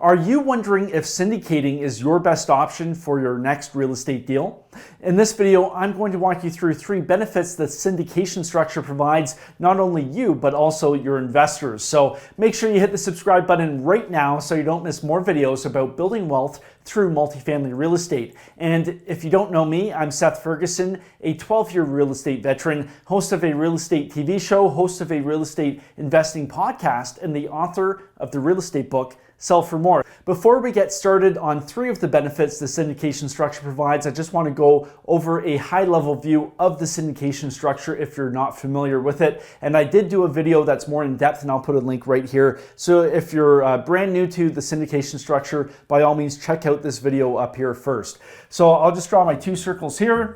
Are you wondering if syndicating is your best option for your next real estate deal? In this video, I'm going to walk you through 3 benefits that syndication structure provides not only you, but also your investors. So make sure you hit the subscribe button right now so you don't miss more videos about building wealth through multifamily real estate. And if you don't know me, I'm Seth Ferguson, a 12-year real estate veteran, host of a real estate TV show, host of a real estate investing podcast, and the author of the real estate book, Sell for More. Before we get started on 3 of the benefits the syndication structure provides, I just want to go over a high-level view of the syndication structure if you're not familiar with it. And I did do a video that's more in depth, and I'll put a link right here. So if you're brand new to the syndication structure, by all means, check out this video up here first. So I'll just draw my 2 circles here.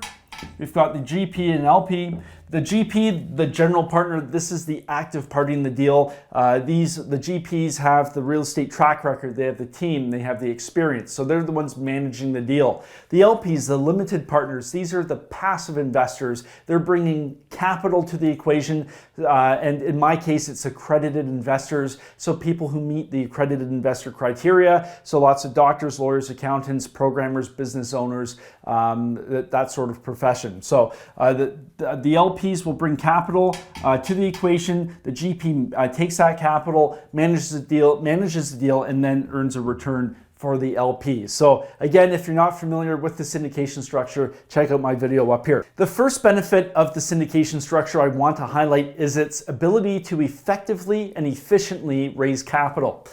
We've got the GP and LP. The GP, the general partner, this is the active party in the deal. The GPs have the real estate track record, they have the team, they have the experience. So they're the ones managing the deal. The LPs, the limited partners, these are the passive investors. They're bringing capital to the equation. And in my case, it's accredited investors. So people who meet the accredited investor criteria. So lots of doctors, lawyers, accountants, programmers, business owners, that sort of profession. So the LPs will bring capital to the equation. The GP takes that capital, manages the deal, and then earns a return for the LP. So again, if you're not familiar with the syndication structure, check out my video up here. The first benefit of the syndication structure I want to highlight is its ability to effectively and efficiently raise capital.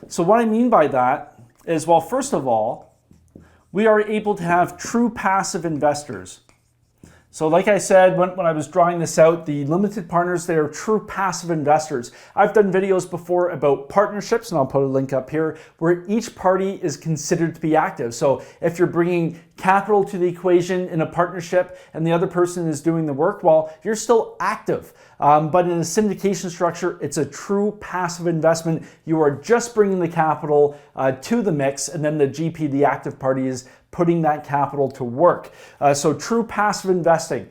So what I mean by that is, well, first of all, we are able to have true passive investors. So like I said, when I was drawing this out, the limited partners, they are true passive investors. I've done videos before about partnerships, and I'll put a link up here, where each party is considered to be active. So if you're bringing capital to the equation in a partnership and the other person is doing the work, well, you're still active. But in a syndication structure, it's a true passive investment. You are just bringing the capital to the mix, and then the GP, the active party, is putting that capital to work. So true passive investing.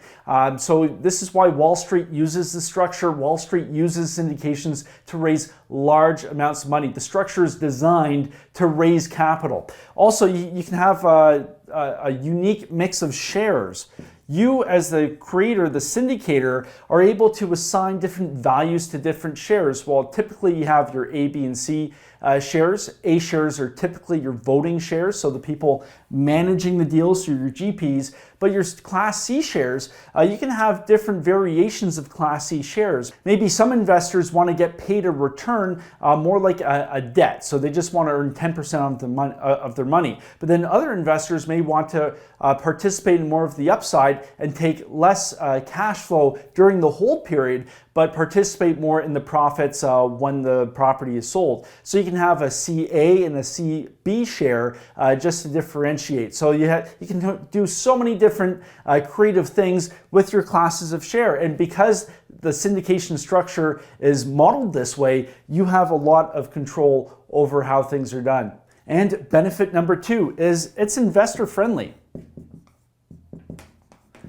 So this is why Wall Street uses the structure. Wall Street uses syndications to raise large amounts of money. The structure is designed to raise capital. Also, you can have a unique mix of shares. You, as the creator, the syndicator, are able to assign different values to different shares. Well, typically you have your A, B, and C shares. A shares are typically your voting shares, so the people managing the deals, so your GPs. But your Class C shares, you can have different variations of Class C shares. Maybe some investors want to get paid a return more like a debt, so they just want to earn 10% of their money. But then other investors may want to participate in more of the upside and take less cash flow during the hold period, but participate more in the profits when the property is sold. So you can have a CA and a CB share just to differentiate. So you can do so many different creative things with your classes of share. And because the syndication structure is modeled this way, you have a lot of control over how things are done. And benefit number 2 is it's investor friendly.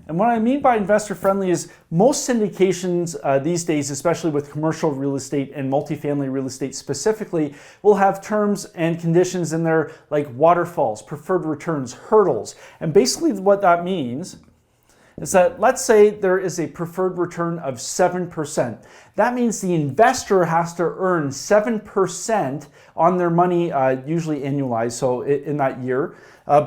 And what I mean by investor friendly is most syndications these days, especially with commercial real estate and multifamily real estate specifically, will have terms and conditions in there like waterfalls, preferred returns, hurdles. And basically what that means is that, let's say there is a preferred return of 7%. That means the investor has to earn 7% on their money, usually annualized, so in that year,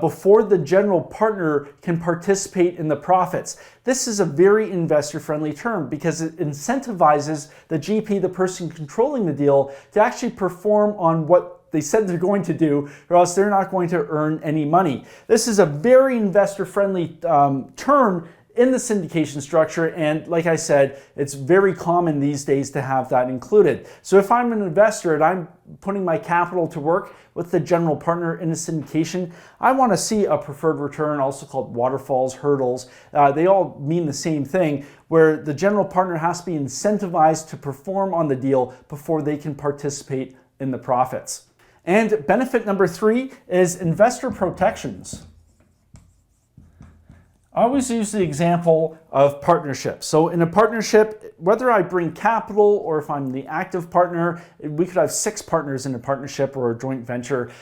before the general partner can participate in the profits. This is a very investor-friendly term because it incentivizes the GP, the person controlling the deal, to actually perform on what they said they're going to do, or else they're not going to earn any money. This is a very investor-friendly term in the syndication structure, and like I said, it's very common these days to have that included. So if I'm an investor and I'm putting my capital to work with the general partner in a syndication, I want to see a preferred return, also called waterfalls, hurdles. They all mean the same thing, where the general partner has to be incentivized to perform on the deal before they can participate in the profits. And benefit number 3 is investor protections. I always use the example of partnership. So in a partnership, whether I bring capital or if I'm the active partner, we could have 6 partners in a partnership or a joint venture.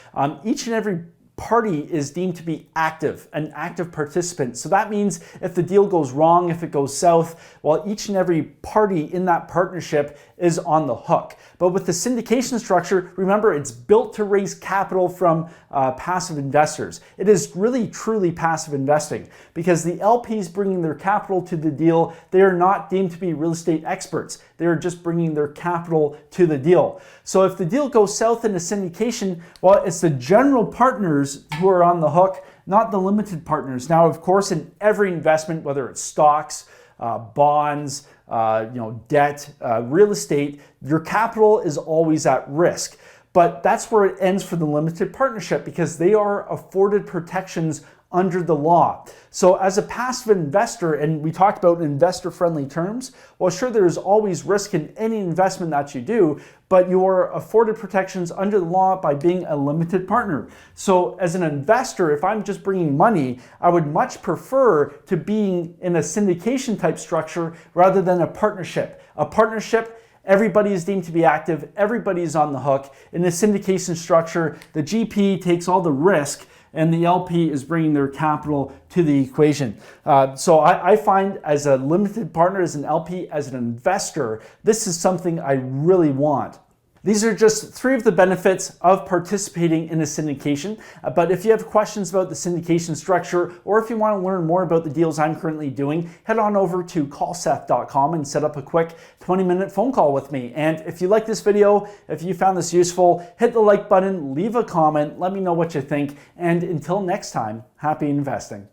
Each and every party is deemed to be active, an active participant. So that means if the deal goes wrong, if it goes south, well, each and every party in that partnership is on the hook. But with the syndication structure, remember, it's built to raise capital from passive investors. It is really, truly passive investing because the LPs bringing their capital to the deal, they are not deemed to be real estate experts. They are just bringing their capital to the deal. So if the deal goes south in a syndication, well, it's the general partners who are on the hook, not the limited partners. Now, of course, in every investment, whether it's stocks, bonds, debt, real estate, your capital is always at risk. But that's where it ends for the limited partnership because they are afforded protections under the law. So as a passive investor, and we talked about investor-friendly terms, well, sure, there is always risk in any investment that you do, but you are afforded protections under the law by being a limited partner. So as an investor, if I'm just bringing money, I would much prefer to being in a syndication type structure rather than a partnership. A partnership, everybody is deemed to be active, everybody is on the hook. In the syndication structure, the GP takes all the risk and the LP is bringing their capital to the equation. So I find as a limited partner, as an LP, as an investor, this is something I really want. These are just 3 of the benefits of participating in a syndication. But if you have questions about the syndication structure, or if you want to learn more about the deals I'm currently doing, head on over to callseth.com and set up a quick 20-minute phone call with me. And if you like this video, if you found this useful, hit the like button, leave a comment, let me know what you think. And until next time, happy investing.